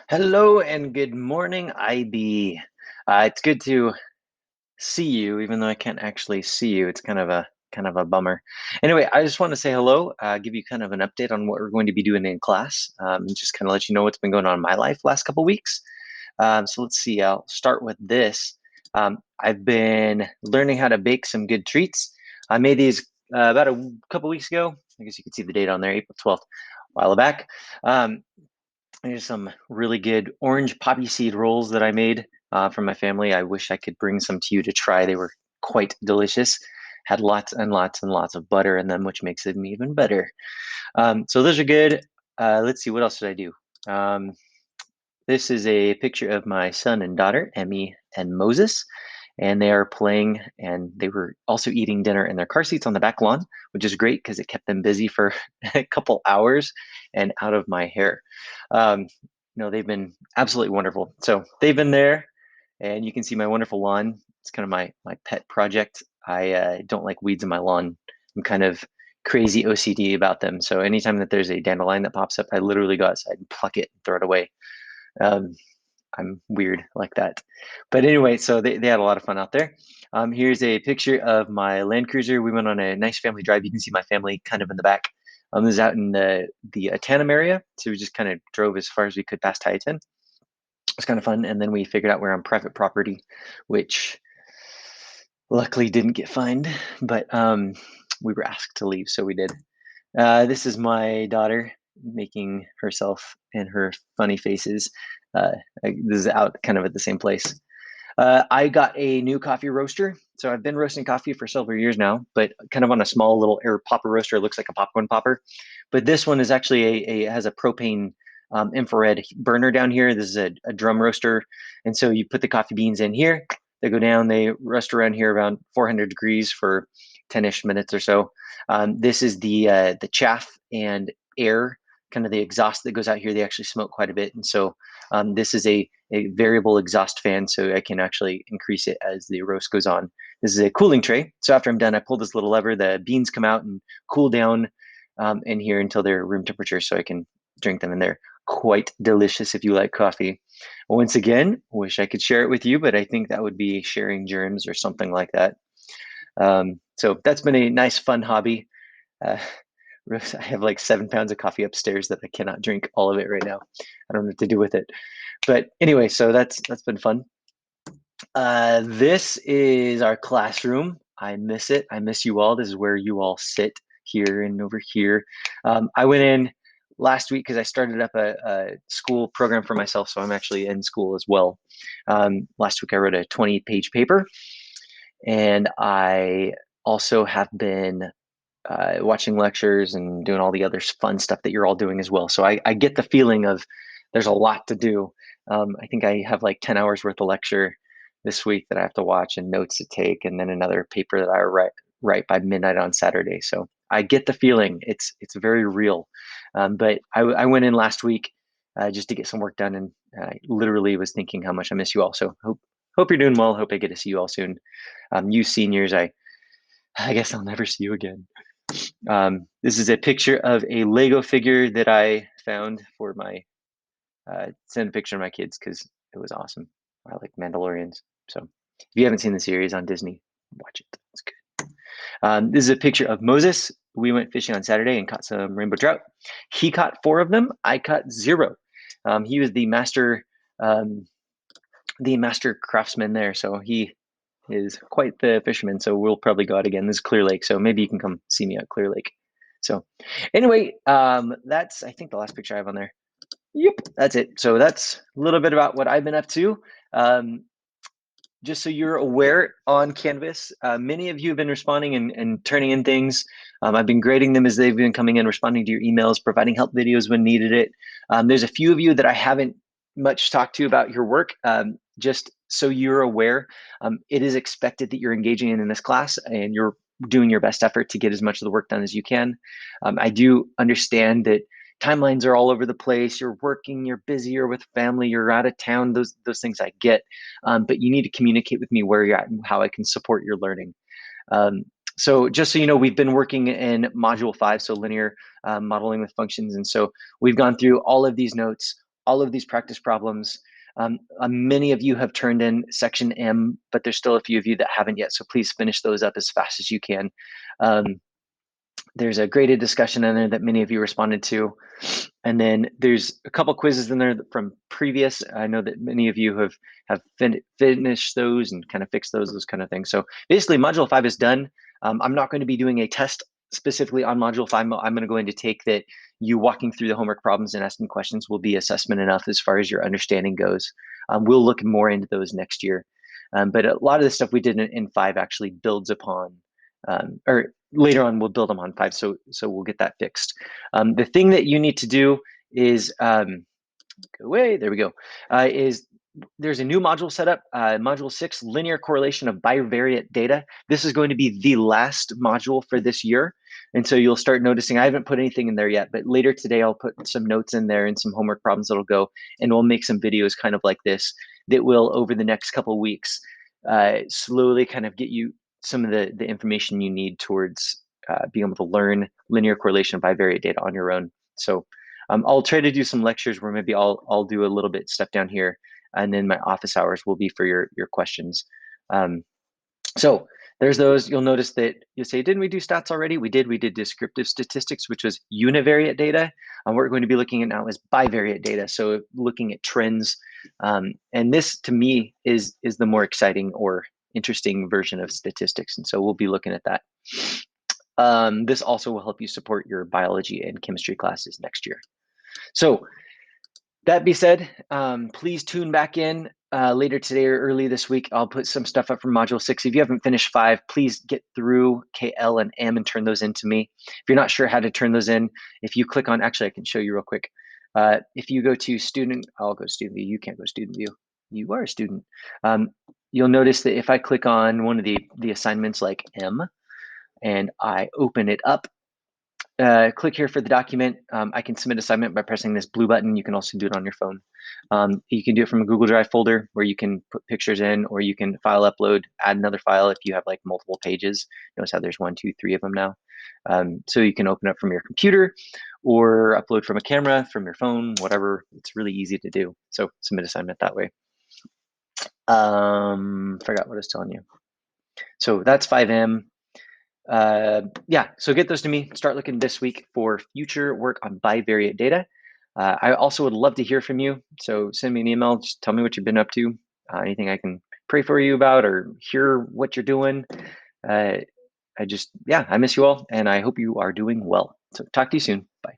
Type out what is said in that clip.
Hello and good morning, IB. It's good to see you, even though I can't actually see you. It's kind of a bummer. Anyway, I just want to say hello, give you kind of an update on what we're going to be doing in class, and just kind of let you know what's been going on in my life last couple weeks. So let's see. I'll start with this. I've been learning how to bake some good treats. I made these about a couple weeks ago. I guess you can see the date on there, April 12th, a while back. There's some really good orange poppy seed rolls that I made from my family. I wish I could bring some to you to try. They were quite delicious. Had lots and lots and lots of butter in them, which makes them even better. So those are good. Let's see, what else did I do? This is a picture of my son and daughter, Emmy and Moses, and they are playing, and they were also eating dinner in their car seats on the back lawn, which is great because it kept them busy for a couple hours and out of my hair. Um, they've been absolutely wonderful. So they've been there, and you can see my wonderful lawn. It's kind of my pet project. I don't like weeds in my lawn. I'm kind of crazy OCD about them. So anytime that there's a dandelion that pops up, I literally go outside and pluck it and throw it away. Um, I'm weird like that. But anyway, so they had a lot of fun out there. Here's a picture of my Land Cruiser. We went on a nice family drive. You can see my family kind of in the back. This is out in the Tanum area. So we just kind of drove as far as we could past Highton. It was kind of fun. And then we figured out we're on private property, which luckily didn't get fined, but we were asked to leave, so we did. This is my daughter making herself and her funny faces. This is out kind of at the same place. I got a new coffee roaster. So I've been roasting coffee for several years now, but kind of on a small little air popper roaster. It looks like a popcorn popper. But this one is actually has a propane infrared burner down here. This is a drum roaster. And so you put the coffee beans in here. They go down, they roast around here around 400 degrees for 10-ish minutes or so. This is the chaff and air, kind of the exhaust that goes out here. They actually smoke quite a bit. And so this is a variable exhaust fan, so I can actually increase it as the roast goes on. This is a cooling tray. So after I'm done, I pull this little lever, the beans come out and cool down in here until they're room temperature so I can drink them in there. Quite delicious if you like coffee. Once again, wish I could share it with you, but I think that would be sharing germs or something like that. So that's been a nice, fun hobby. Uh, I have like 7 pounds of coffee upstairs that I cannot drink all of it right now. I don't know what to do with it. But anyway, so that's been fun. This is our classroom. I miss it. I miss you all. This is where you all sit here and over here. I went in last week because I started up a school program for myself, so I'm actually in school as well. Last week I wrote a 20-page paper, and I also have been watching lectures and doing all the other fun stuff that you're all doing as well. So I get the feeling of there's a lot to do. I think I have like 10 hours worth of lecture this week that I have to watch and notes to take, and then another paper that I write by midnight on Saturday. So I get the feeling it's very real. But I went in last week just to get some work done, and I literally was thinking how much I miss you all. So hope you're doing well. Hope I get to see you all soon. You seniors, I guess I'll never see you again. This is a picture of a Lego figure that I found for my send a picture of my kids because it was awesome. I like Mandalorians. So if you haven't seen the series on Disney, watch it. It's good. This is a picture of Moses. We went fishing on Saturday and caught some rainbow trout. He caught 4 of them. I caught 0. He was the master craftsman there. So he is quite the fisherman. So we'll probably go out again. This is Clear Lake. So maybe you can come see me at Clear Lake. So anyway, that's, I think, the last picture I have on there. Yep, that's it. So that's a little bit about what I've been up to. Just so you're aware, on Canvas, many of you have been responding and turning in things. I've been grading them as they've been coming in, responding to your emails, providing help videos when needed it. There's a few of you that I haven't much talked to about your work. Just so you're aware, it is expected that you're engaging in this class and you're doing your best effort to get as much of the work done as you can. I do understand that timelines are all over the place. You're working, you're busy, you're with family, you're out of town. Those things I get, but you need to communicate with me where you're at and how I can support your learning. So just so you know, we've been working in module 5, so linear modeling with functions. And so we've gone through all of these notes, all of these practice problems. Many of you have turned in section M, but there's still a few of you that haven't yet, so please finish those up as fast as you can. There's a graded discussion in there that many of you responded to. And then there's a couple quizzes in there from previous. I know that many of you have finished those and kind of fixed those kind of things. So basically Module 5 is done. I'm not going to be doing a test specifically on Module 5. I'm going to go in to take that you walking through the homework problems and asking questions will be assessment enough as far as your understanding goes. We'll look more into those next year. But a lot of the stuff we did in 5 actually builds upon, or later on we'll build them on 5, so we'll get that fixed. The thing that you need to do is, go away, there we go, is there's a new module set up, module 6, linear correlation of bivariate data. This is going to be the last module for this year. And so you'll start noticing, I haven't put anything in there yet, but later today I'll put some notes in there and some homework problems that'll go, and we'll make some videos kind of like this that will, over the next couple of weeks, slowly kind of get you some of the information you need towards being able to learn linear correlation of bivariate data on your own. So I'll try to do some lectures where maybe I'll do a little bit stuff down here, and then my office hours will be for your questions. So there's those. You'll notice that you'll say, didn't we do stats already? We did. We did descriptive statistics, which was univariate data. And what we're going to be looking at now is bivariate data. So looking at trends. And this, to me, is the more exciting or interesting version of statistics. And so we'll be looking at that. This also will help you support your biology and chemistry classes next year. So that being said, please tune back in later today or early this week. I'll put some stuff up from Module 6. If you haven't finished 5, please get through KL and M and turn those in to me. If you're not sure how to turn those in, if you click on, actually, I can show you real quick. If you go to student, I'll go student view. You can't go student view. You are a student. You'll notice that if I click on one of the assignments like M and I open it up, click here for the document. I can submit assignment by pressing this blue button. You can also do it on your phone. You can do it from a Google Drive folder where you can put pictures in, or you can file upload, add another file if you have like multiple pages. Notice how there's 1, 2, 3 of them now. So you can open up from your computer or upload from a camera, from your phone, whatever. It's really easy to do. So submit assignment that way. Forgot what I was telling you. So that's 5M. Yeah, so get those to me. Start looking this week for future work on bivariate data. I also would love to hear from you. So send me an email. Just tell me what you've been up to. Anything I can pray for you about or hear what you're doing. I miss you all, and I hope you are doing well. So talk to you soon. Bye.